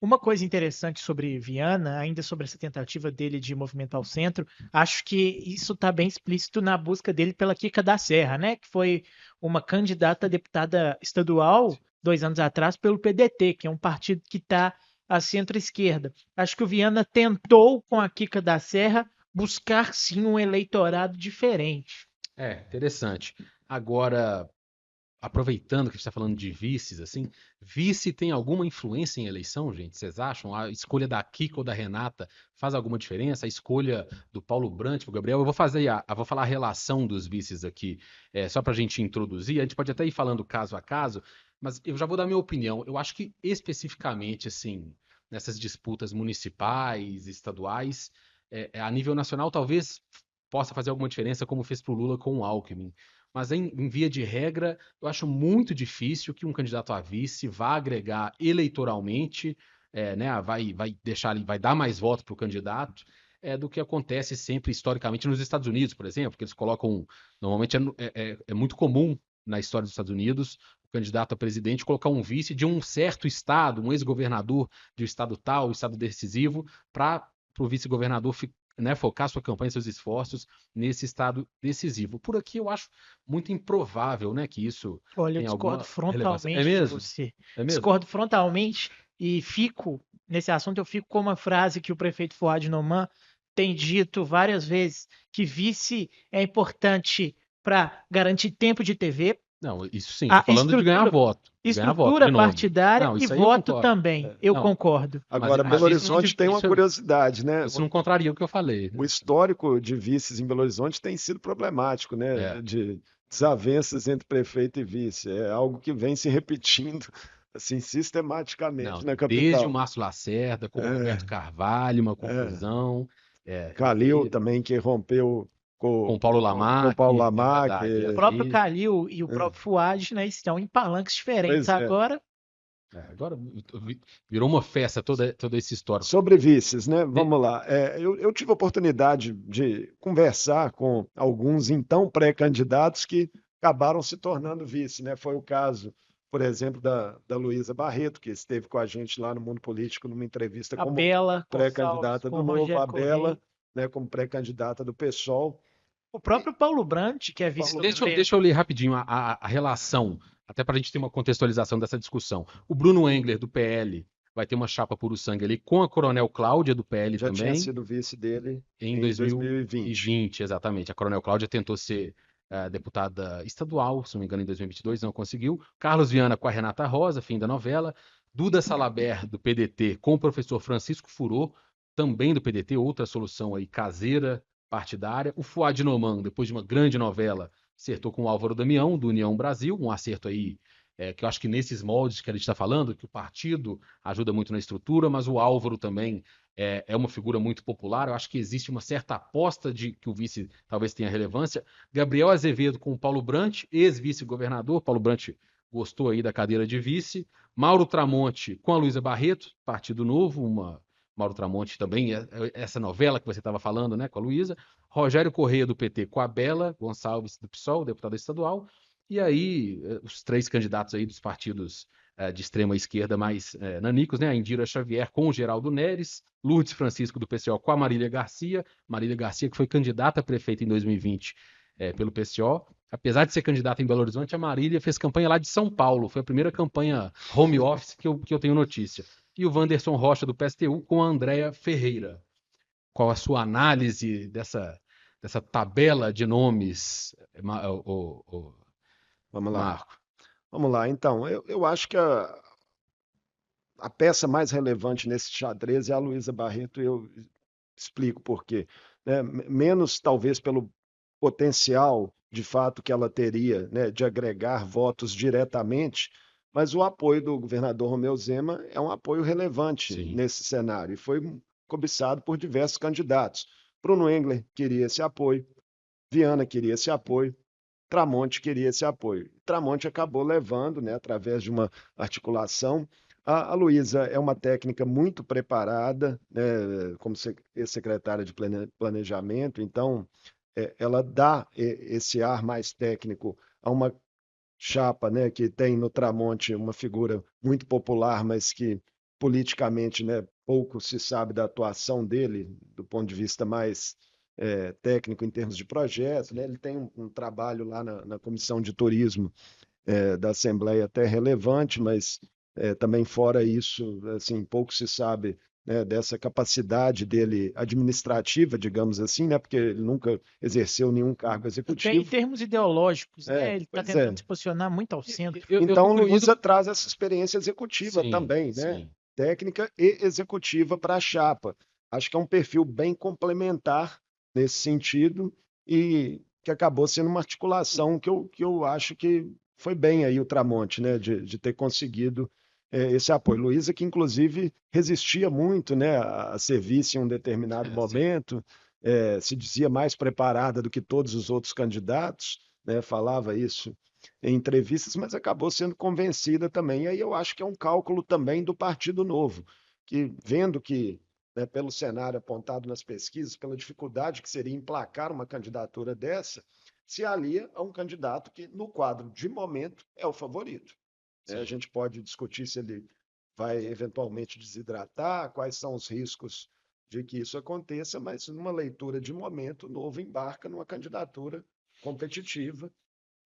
Uma coisa interessante sobre Viana, ainda sobre essa tentativa dele de movimentar o centro, acho que isso está bem explícito na busca dele pela Kika da Serra, né? Que foi uma candidata a deputada estadual 2 anos atrás pelo PDT, que é um partido que está à centro-esquerda. Acho que o Viana tentou, com a Kika da Serra, buscar sim um eleitorado diferente. Interessante. Agora, aproveitando que a gente está falando de vices, assim, vice tem alguma influência em eleição, gente? Vocês acham? A escolha da Kika ou da Renata faz alguma diferença? A escolha do Paulo Brant para o Gabriel? Eu vou falar a relação dos vices aqui, só para a gente introduzir. A gente pode até ir falando caso a caso, mas eu já vou dar minha opinião. Eu acho que especificamente, assim, nessas disputas municipais, estaduais, a nível nacional, talvez possa fazer alguma diferença, como fez para o Lula com o Alckmin. Mas em via de regra, eu acho muito difícil que um candidato a vice vá agregar eleitoralmente, né, vai deixar, vai dar mais voto para o candidato, do que acontece sempre historicamente nos Estados Unidos, por exemplo, que eles colocam, normalmente é muito comum na história dos Estados Unidos, o candidato a presidente colocar um vice de um certo estado, um ex-governador de um estado tal, um estado decisivo, para o vice-governador, né, focar sua campanha, seus esforços nesse estado decisivo. Por aqui eu acho muito improvável, né, que isso Olha, eu tenha discordo alguma relevância. É frontalmente de mesmo? você. É mesmo? Discordo frontalmente e fico, nesse assunto, eu fico com uma frase que o prefeito Fuad Noman tem dito várias vezes, que vice é importante para garantir tempo de TV, Não, isso sim, tô a falando de ganhar voto, estrutura de nome. partidária Não, e isso aí eu voto concordo. também. Eu Não, concordo. mas, Agora, mas Belo isso não, Horizonte tem uma curiosidade, né? isso não contraria o que eu falei, O né? histórico de vices em Belo Horizonte tem sido problemático, né? É. De desavenças entre prefeito e vice. É algo que vem se repetindo assim Não, sistematicamente na desde o capital. Márcio Lacerda com o Roberto É, Carvalho, uma é. confusão. Calil também que rompeu Com o Paulo com Paulo Lamarck, é Lamarck. verdade. O próprio Calil e o É. próprio Fuad, né, estão em palanques diferentes. Pois é. Agora, Agora virou uma festa toda essa história. Sobre vices, né? De- Vamos lá. Eu tive a oportunidade de conversar com alguns então pré-candidatos que acabaram se tornando vice, né? Foi o caso, por exemplo, da Luísa Barreto, que esteve com a gente lá no Mundo Político numa entrevista a como Bela Gonçalves pré-candidata com do o Novo, Rogério a Correia. Bela, né, como pré-candidata do PSOL. O E próprio Paulo Brandt, que é vice Paulo, do deixa eu governo. ler rapidinho a relação, até para a gente ter uma contextualização dessa discussão. O Bruno Engler, do PL, vai ter uma chapa puro sangue ali com a Coronel Cláudia, do PL já tinha também, sido vice dele em em 2020. 2020, exatamente. A Coronel Cláudia tentou ser deputada estadual, se não me engano, em 2022, não conseguiu. Carlos Viana com a Renata Rosa, fim da novela. Duda Salaber, do PDT, com o professor Francisco Furô, também do PDT, outra solução aí caseira, partidária. O Fuad Noman, depois de uma grande novela, acertou com o Álvaro Damião, do União Brasil, um acerto aí que eu acho que nesses moldes que a gente está falando, que o partido ajuda muito na estrutura, mas o Álvaro também é uma figura muito popular. Eu acho que existe uma certa aposta de que o vice talvez tenha relevância. Gabriel Azevedo com o Paulo Brant, ex-vice-governador. Paulo Brant gostou aí da cadeira de vice. Mauro Tramonte com a Luísa Barreto, Partido Novo, Mauro Tramonte também, essa novela que você estava falando, né, com a Luísa. Rogério Correia do PT com a Bela Gonçalves do PSOL, deputada estadual. E aí, os três candidatos aí dos partidos de extrema esquerda mais nanicos, né? A Indira Xavier com o Geraldo Neres, Lourdes Francisco do PCO com a Marília Garcia que foi candidata a prefeita em 2020 pelo PCO. Apesar de ser candidata em Belo Horizonte, a Marília fez campanha lá de São Paulo. Foi a primeira campanha home office que eu tenho notícia. E o Wanderson Rocha do PSTU com a Andréa Ferreira. Qual a sua análise dessa tabela de nomes, Vamos lá. Marco? Vamos lá. Então, eu acho que a peça mais relevante nesse xadrez é a Luísa Barreto, e eu explico por quê. Né? Menos, talvez, pelo potencial, de fato, que ela teria, né, de agregar votos diretamente, mas o apoio do governador Romeu Zema é um apoio relevante Sim. nesse cenário, e foi cobiçado por diversos candidatos. Bruno Engler queria esse apoio, Viana queria esse apoio, Tramonte queria esse apoio. Tramonte acabou levando, né, através de uma articulação. A Luísa é uma técnica muito preparada, né, como secretária de planejamento, então ela dá esse ar mais técnico a uma chapa, né, que tem no Tramonte uma figura muito popular, mas que politicamente, né, pouco se sabe da atuação dele do ponto de vista mais técnico em termos de projetos, né? Ele tem um trabalho lá na Comissão de Turismo da Assembleia até relevante, mas também fora isso, assim, pouco se sabe, né, dessa capacidade dele administrativa, digamos assim, né, porque ele nunca exerceu nenhum cargo Até em executivo. termos ideológicos, né? Ele está Pois é. tentando se posicionar muito ao centro. Eu tô Então, curioso. Luísa traz essa experiência executiva Sim, também, né? sim. Técnica e executiva para a chapa. Acho que é um perfil bem complementar nesse sentido e que acabou sendo uma articulação que eu acho que foi bem aí o Tramonte, né? De ter conseguido esse apoio. Luísa, que inclusive resistia muito, né, a ser vice em um determinado Sim. momento, se dizia mais preparada do que todos os outros candidatos, né? Falava isso em entrevistas, mas acabou sendo convencida também. E aí eu acho que é um cálculo também do Partido Novo, que vendo que, né, pelo cenário apontado nas pesquisas, pela dificuldade que seria emplacar uma candidatura dessa, se alia a um candidato que, no quadro de momento, é o favorito. A gente pode discutir se ele vai eventualmente desidratar, quais são os riscos de que isso aconteça, mas numa leitura de momento, o Novo embarca numa candidatura competitiva,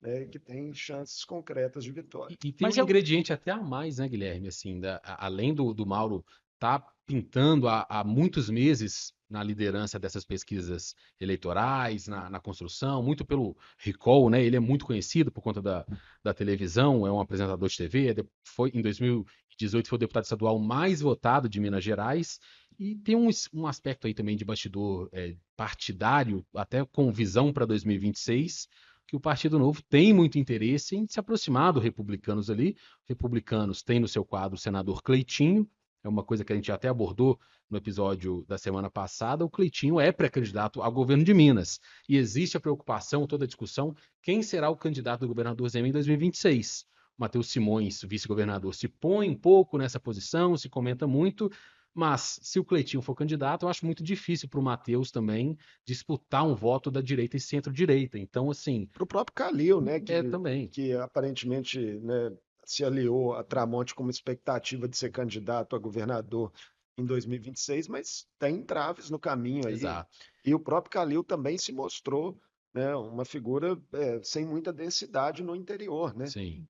né, que tem chances concretas de vitória. E tem Mas um ingrediente até a mais, né, Guilherme? Assim, além do Mauro tá pintando há muitos meses na liderança dessas pesquisas eleitorais, na construção, muito pelo recall, né? Ele é muito conhecido por conta da televisão, é um apresentador de TV, foi em 2018 foi o deputado estadual mais votado de Minas Gerais, e tem um aspecto aí também de bastidor partidário, até com visão para 2026, que o Partido Novo tem muito interesse em se aproximar dos republicanos ali. Republicanos têm no seu quadro o senador Cleitinho, é uma coisa que a gente até abordou no episódio da semana passada. O Cleitinho é pré-candidato ao governo de Minas. E existe a preocupação, toda a discussão, quem será o candidato do governador Zema em 2026? Matheus Simões, vice-governador, se põe um pouco nessa posição, se comenta muito, mas se o Cleitinho for candidato, eu acho muito difícil para o Matheus também disputar um voto da direita e centro-direita. Então, assim, Para o próprio Calil, né, também. que aparentemente, né, se aliou a Tramonte com uma expectativa de ser candidato a governador em 2026, mas tem entraves no caminho aí. Exato. E o próprio Calil também se mostrou, né, uma figura sem muita densidade no interior, né, Sim.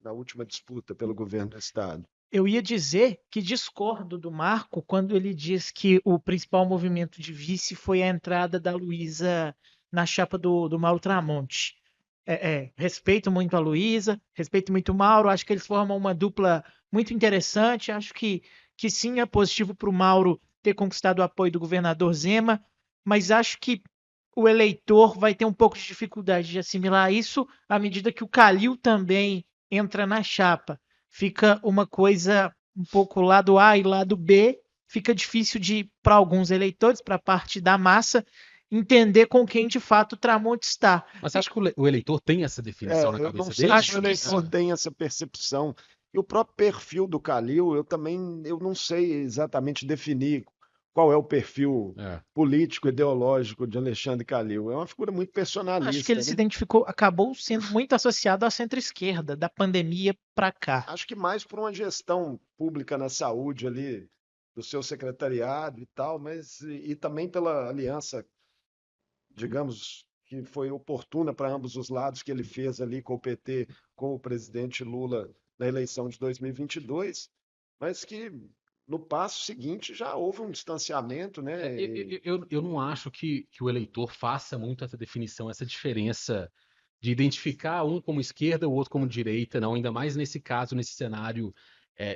na última disputa pelo governo do estado. Eu ia dizer que discordo do Marco quando ele diz que o principal movimento de vice foi a entrada da Luísa na chapa do Mauro Tramonte. Respeito muito a Luísa, respeito muito o Mauro, acho que eles formam uma dupla muito interessante, acho que sim, é positivo para o Mauro ter conquistado o apoio do governador Zema, mas acho que o eleitor vai ter um pouco de dificuldade de assimilar isso à medida que o Calil também entra na chapa. Fica uma coisa um pouco lado A e lado B, fica difícil para alguns eleitores, para a parte da massa, entender com quem de fato o Tramonte está. Mas você acha que o eleitor tem essa definição na Eu cabeça não sei dele? se o eleitor tem essa percepção. E o próprio perfil do Calil, eu não sei exatamente definir qual é o perfil político, ideológico de Alexandre Calil. É uma figura muito personalista. Acho que ele né? se identificou, acabou sendo muito associado à centro-esquerda, da pandemia para cá. Acho que mais por uma gestão pública na saúde ali, do seu secretariado e tal, mas e também pela aliança, digamos, que foi oportuna para ambos os lados que ele fez ali com o PT, com o presidente Lula na eleição de 2022, mas que no passo seguinte já houve um distanciamento, né? Eu não acho que o eleitor faça muito essa definição, essa diferença de identificar um como esquerda, o outro como direita, não, ainda mais nesse caso, nesse cenário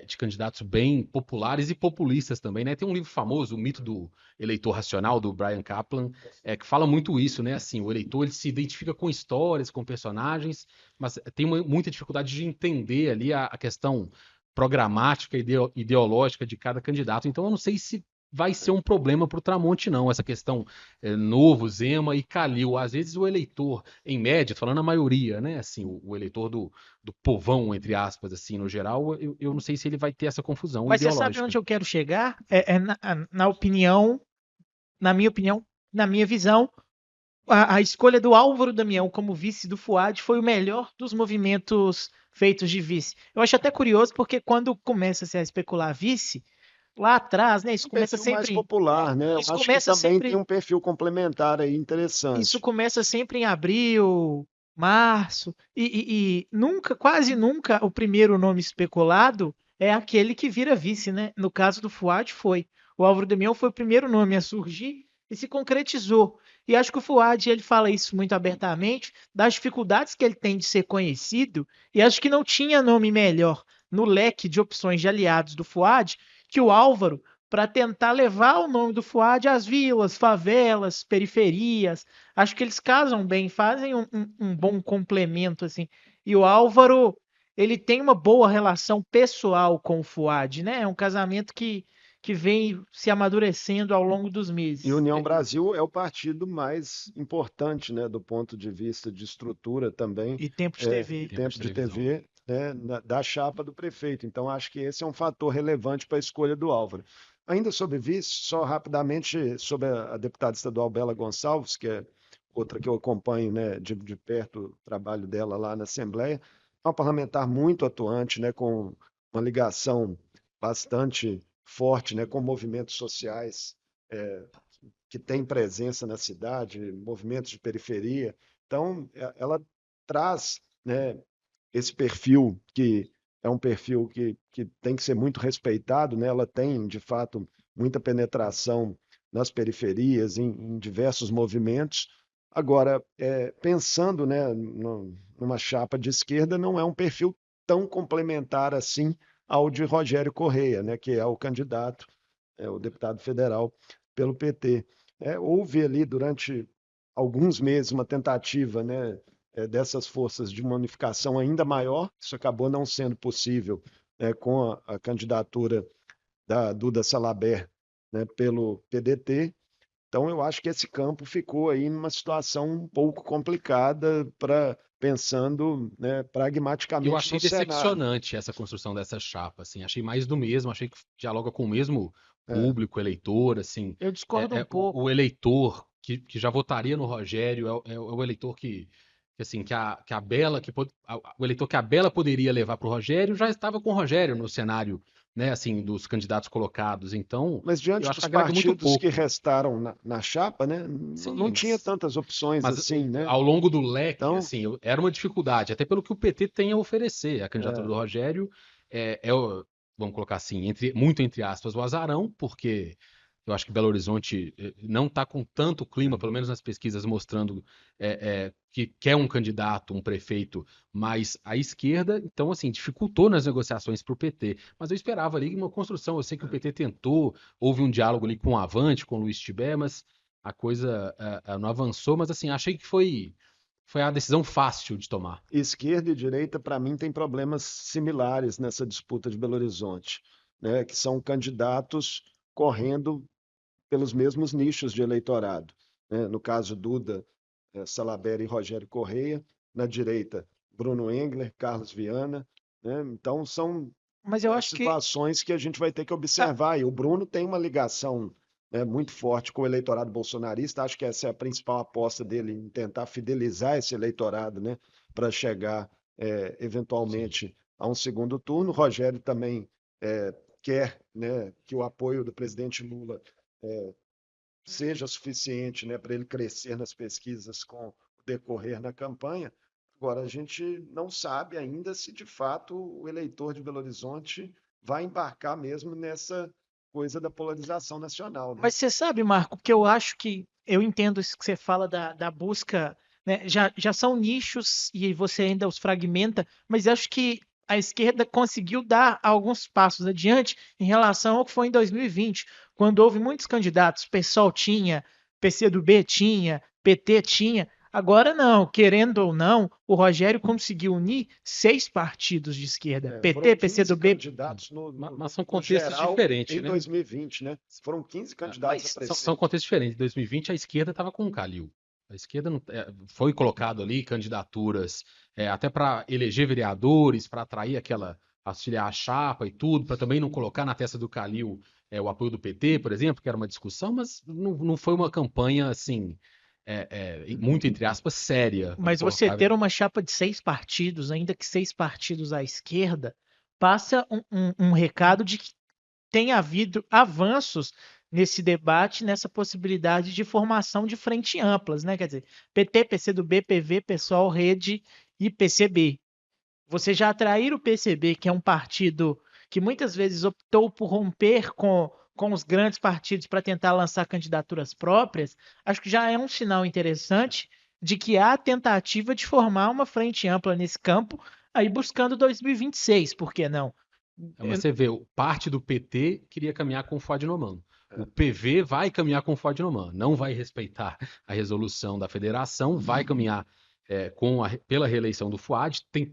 de candidatos bem populares e populistas também, né? Tem um livro famoso, O Mito do Eleitor Racional, do Brian Kaplan, que fala muito isso, né? Assim, o eleitor ele se identifica com histórias, com personagens, mas tem muita dificuldade de entender ali a questão programática, ideológica de cada candidato. Então, eu não sei se vai ser um problema para o Tramonte, não, essa questão Novo, Zema e Calil. Às vezes o eleitor, em média, falando a maioria, né, assim, o eleitor do povão, entre aspas, assim, no geral, eu não sei se ele vai ter essa confusão Mas ideológica. você sabe onde eu quero chegar? Na minha opinião, na minha visão, a escolha do Álvaro Damião como vice do Fuad foi o melhor dos movimentos feitos de vice. Eu acho até curioso porque quando começa-se a especular vice, lá atrás, né, Um perfil mais popular, né? Eu isso acho que começa também tem sempre um perfil complementar aí isso interessante. começa sempre em abril, março, e nunca, quase nunca, o primeiro nome especulado é aquele que vira vice, né? No caso do Fuad foi. O Álvaro Damião foi o primeiro nome a surgir e se concretizou. E acho que o Fuad, ele fala isso muito abertamente, das dificuldades que ele tem de ser conhecido, e acho que não tinha nome melhor no leque de opções de aliados do Fuad que o Álvaro para tentar levar o nome do Fuad às vilas, favelas, periferias. Acho que eles casam bem, fazem um bom complemento, assim. E o Álvaro, ele tem uma boa relação pessoal com o Fuad, né? É um casamento que vem se amadurecendo ao longo dos E meses. União Brasil é o partido mais importante, né, do ponto de vista de estrutura também, E Tempo de e TV. Tempo tempo de de televisão. TV, né, da chapa do prefeito. Então, acho que esse é um fator relevante para a escolha do Álvaro. Ainda sobre vice, só rapidamente sobre a deputada estadual Bela Gonçalves, que é outra que eu acompanho, né, de perto o trabalho dela lá na Assembleia, é uma parlamentar muito atuante, né, com uma ligação bastante forte, né, com movimentos sociais que tem presença na cidade, movimentos de periferia. Então, ela traz, né, esse perfil que é um perfil que tem que ser muito respeitado, né? Ela tem, de fato, muita penetração nas periferias, em diversos movimentos. Agora, pensando, né, numa chapa de esquerda, não é um perfil tão complementar assim ao de Rogério Correia, né, que é o candidato, o deputado federal pelo PT. Houve ali durante alguns meses uma tentativa, né, dessas forças de uma unificação ainda maior. Isso acabou não sendo possível, com a candidatura da Duda Salabert, né, pelo PDT. Então, eu acho que esse campo ficou aí numa situação um pouco complicada para pensando, né, Eu pragmaticamente achei no cenário. decepcionante essa construção dessa chapa, assim, achei mais do mesmo, achei que dialoga com o mesmo É, público, eleitor, assim, Eu discordo um o pouco. eleitor que já votaria no Rogério é o eleitor assim, que a Bela, o eleitor que a Bela poderia levar para o Rogério já estava com o Rogério no cenário, né, assim, dos candidatos colocados, então mas eu diante acho que dos agrega muito partidos que pouco. restaram na chapa, né, não Sim, tinha mas tantas opções Mas assim, né? ao longo do leque, Então, assim, era uma dificuldade, até pelo que o PT tem a oferecer. A candidatura é, do Rogério vamos colocar assim, muito entre aspas, o azarão, porque eu acho que Belo Horizonte não está com tanto clima, pelo menos nas pesquisas, mostrando que quer um candidato, um prefeito mais à esquerda. Então, assim, dificultou nas negociações para o PT. Mas eu esperava ali uma construção. Eu sei que o PT tentou, houve um diálogo ali com o Avante, com o Luiz Tibé, mas a coisa não avançou, mas assim, achei que foi a decisão fácil de tomar. esquerda e direita, para mim, têm problemas similares nessa disputa de Belo Horizonte, né? Que são candidatos correndo pelos mesmos nichos de eleitorado, né? No caso Duda, Salabert e Rogério Correia, na direita Bruno Engler, Carlos Viana, né? Então são Mas eu acho que situações que a gente vai ter que ah, observar. E o Bruno tem uma ligação, né, muito forte com o eleitorado bolsonarista. Acho que essa é a principal aposta dele, em tentar fidelizar esse eleitorado, né, para chegar Sim. eventualmente a um segundo turno. O Rogério também quer, né, que o apoio do presidente Lula seja suficiente, né, para ele crescer nas pesquisas com o decorrer na campanha. Agora, a gente não sabe ainda se de fato o eleitor de Belo Horizonte vai embarcar mesmo nessa coisa da polarização nacional, né? Mas você sabe, Marco, que eu acho que eu entendo isso que você fala da busca, né? Já são nichos e você ainda os fragmenta, mas eu acho que a esquerda conseguiu dar alguns passos adiante em relação ao que foi em 2020, quando houve muitos candidatos, PSOL tinha, PCdoB tinha, PT tinha. Agora não, querendo ou não, o Rogério conseguiu unir 6 partidos de esquerda: Foram PT, 15 PCdoB. candidatos Mas são no contextos geral diferentes, em né? 2020, né? Foram 15 candidatos a Mas são prefeito. contextos diferentes. Em 2020, a esquerda estava com o Calil. A esquerda foi colocado ali candidaturas até para eleger vereadores, para atrair auxiliar a chapa e tudo, para também não colocar na testa do Calil o apoio do PT, por exemplo, que era uma discussão, mas não foi uma campanha assim. muito entre aspas, séria. Mas você ter uma chapa de 6 partidos, ainda que 6 partidos à esquerda, passa um recado de que tem havido avanços nesse debate, nessa possibilidade de formação de frente amplas, né? Quer dizer, PT, PCdoB, PV, PSOL, Rede e PCB. Você já atrair o PCB, que é um partido que muitas vezes optou por romper com os grandes partidos para tentar lançar candidaturas próprias, acho que já é um sinal interessante de que há tentativa de formar uma frente ampla nesse campo, aí buscando 2026, por que não? Mas você vê, parte do PT queria caminhar com o Fuad Noman. O PV vai caminhar com o Fuad Noman, não vai respeitar a resolução da federação, vai caminhar pela reeleição do Fuad. Tem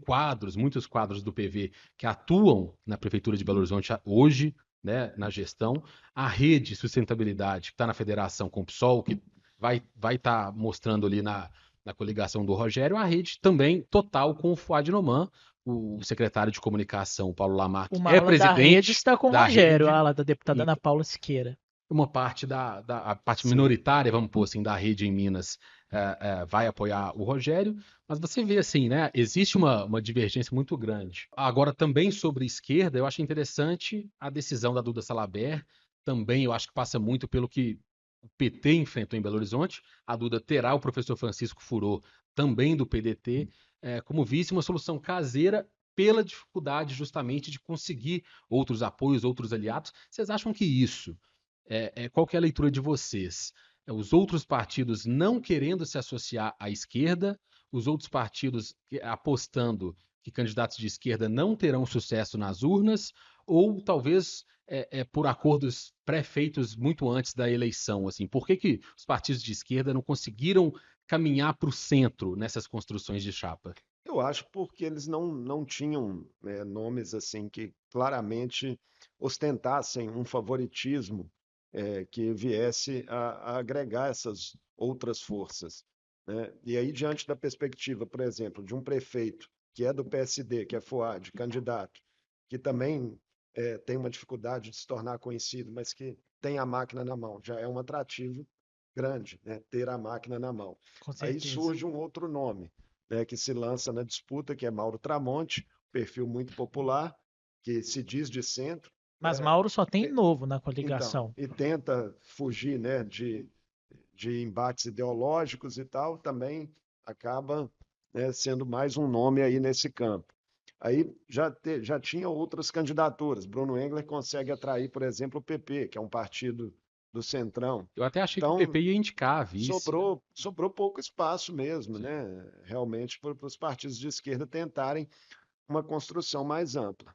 muitos quadros do PV que atuam na Prefeitura de Belo Horizonte hoje, né, na gestão. A Rede Sustentabilidade, que está na federação com o PSOL, que vai estar mostrando ali na coligação do Rogério. A Rede também total com o Fuad Noman. O secretário de comunicação, Paulo Lamarck, Uma é ala da presidente Rede está com o da Rogério, Rede, a ala da deputada e Ana Paula Siqueira. uma parte a parte Sim. minoritária, vamos pôr assim, da Rede em Minas vai apoiar o Rogério, mas você vê assim, né? Existe uma divergência muito grande. Agora, também sobre esquerda, eu acho interessante a decisão da Duda Salabert, também eu acho que passa muito pelo que o PT enfrentou em Belo Horizonte. A Duda terá o professor Francisco Furô, também do PDT, como vice, uma solução caseira pela dificuldade justamente de conseguir outros apoios, outros aliados. Vocês acham que isso, qual que é a leitura de vocês? Os outros partidos não querendo se associar à esquerda, os outros partidos apostando que candidatos de esquerda não terão sucesso nas urnas, ou talvez por acordos pré-feitos muito antes da eleição, assim? Por que os partidos de esquerda não conseguiram caminhar para o centro nessas construções de chapa? Eu acho porque eles não tinham nomes assim que claramente ostentassem um favoritismo que viesse a agregar essas outras forças, né? E aí, diante da perspectiva, por exemplo, de um prefeito que é do PSD, que é Fuad, candidato, que também tem uma dificuldade de se tornar conhecido, mas que tem a máquina na mão, já é um atrativo grande, né? Ter a máquina na mão. Com Aí certeza. surge um outro nome, né, que se lança na disputa, que é Mauro Tramonte, perfil muito popular, que se diz de centro. Mas Mauro só tem e- novo na Então, coligação. e tenta fugir, né, de embates ideológicos e tal, também acaba, né, sendo mais um nome aí nesse campo. Aí já tinha outras candidaturas. Bruno Engler consegue atrair, por exemplo, o PP, que é um partido do Centrão. Eu até achei que o Então, PP ia indicar a vice. sobrou pouco espaço mesmo, Sim. né? Realmente, para os partidos de esquerda tentarem uma construção mais ampla.